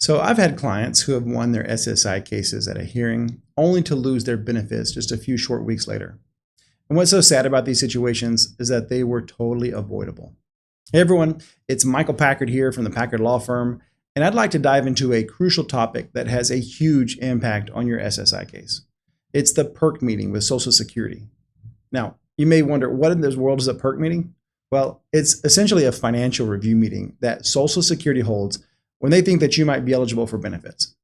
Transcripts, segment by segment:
So I've had clients who have won their SSI cases at a hearing only to lose their benefits just a few short weeks later. And what's so sad about these situations is that they were totally avoidable. Hey everyone, it's Michael Packard here from the Packard Law Firm, and I'd like to dive into a crucial topic that has a huge impact on your SSI case. It's the PERC meeting with Social Security. Now, you may wonder, what in this world is a PERC meeting? Well, it's essentially a financial review meeting that Social Security holds when they think that you might be eligible for benefits.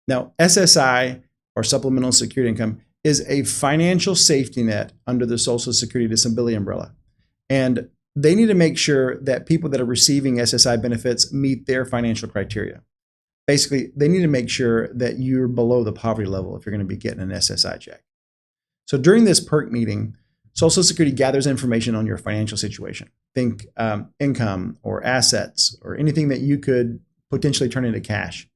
Now, SSI, or Supplemental Security Income, is a financial safety net under the Social Security Disability umbrella. And they need to make sure that people that are receiving SSI benefits meet their financial criteria. Basically, they need to make sure that you're below the poverty level if you're going to be getting an SSI check. So during this PERC meeting, Social Security gathers information on your financial situation. Think income or assets or anything that you could potentially turn into cash.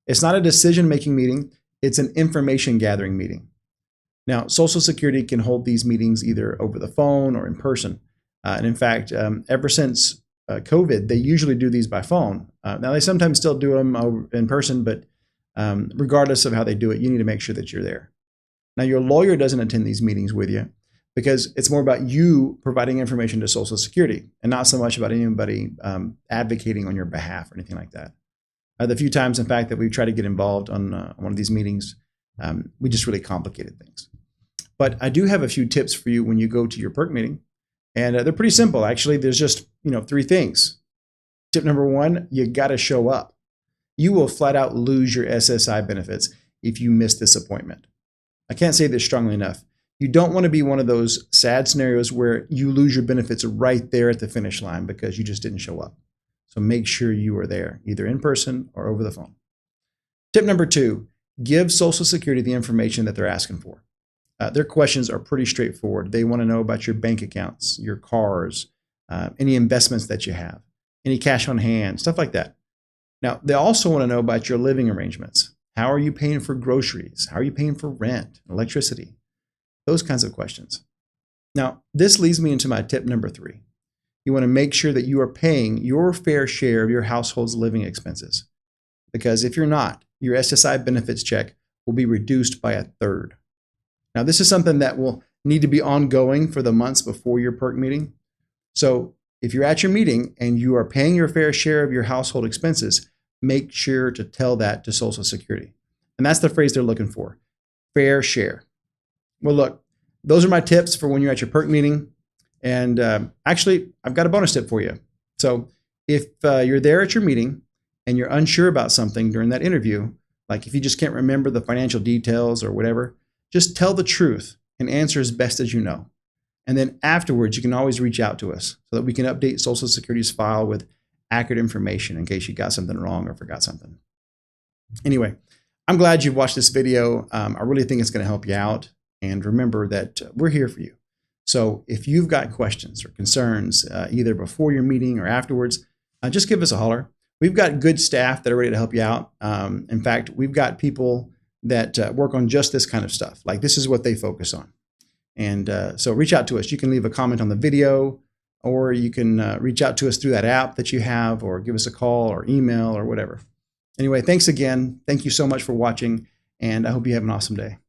It's not a decision-making meeting, it's an information gathering meeting. Now, Social Security can hold these meetings either over the phone or in person. And in fact, ever since COVID, they usually do these by phone. Now, they sometimes still do them in person, but regardless of how they do it, you need to make sure that you're there. Now, your lawyer doesn't attend these meetings with you because it's more about you providing information to Social Security and not so much about anybody advocating on your behalf or anything like that. The few times, in fact, that we've tried to get involved on one of these meetings, we just really complicated things. But I do have a few tips for you when you go to your PERC meeting, and they're pretty simple. Actually, there's just 3 things. Tip number 1, you got to show up. You will flat out lose your SSI benefits if you miss this appointment. I can't say this strongly enough. You don't want to be one of those sad scenarios where you lose your benefits right there at the finish line because you just didn't show up. So make sure you are there, either in person or over the phone. Tip number 2, give Social Security the information that they're asking for. Their questions are pretty straightforward. They want to know about your bank accounts, your cars, any investments that you have, any cash on hand, stuff like that. Now, they also want to know about your living arrangements. How are you paying for groceries? How are you paying for rent, electricity? Those kinds of questions. Now, this leads me into my tip number 3. You want to make sure that you are paying your fair share of your household's living expenses. Because if you're not, your SSI benefits check will be reduced by 1/3. Now, this is something that will need to be ongoing for the months before your PERC meeting. So if you're at your meeting and you are paying your fair share of your household expenses, make sure to tell that to Social Security. And that's the phrase they're looking for, fair share. Well, look, those are my tips for when you're at your PERC meeting. And actually, I've got a bonus tip for you. So if you're there at your meeting and you're unsure about something during that interview, like if you just can't remember the financial details or whatever, just tell the truth and answer as best as you know. And then afterwards, you can always reach out to us so that we can update Social Security's file with accurate information in case you got something wrong or forgot something. Anyway, I'm glad you've watched this video. I really think it's going to help you out. And remember that we're here for you. So if you've got questions or concerns, either before your meeting or afterwards, just give us a holler. We've got good staff that are ready to help you out. In fact, we've got people that work on just this kind of stuff. Like this is what they focus on. And so reach out to us. You can leave a comment on the video, or you can reach out to us through that app that you have, or give us a call or email or whatever. Anyway, thanks again. Thank you so much for watching, and I hope you have an awesome day.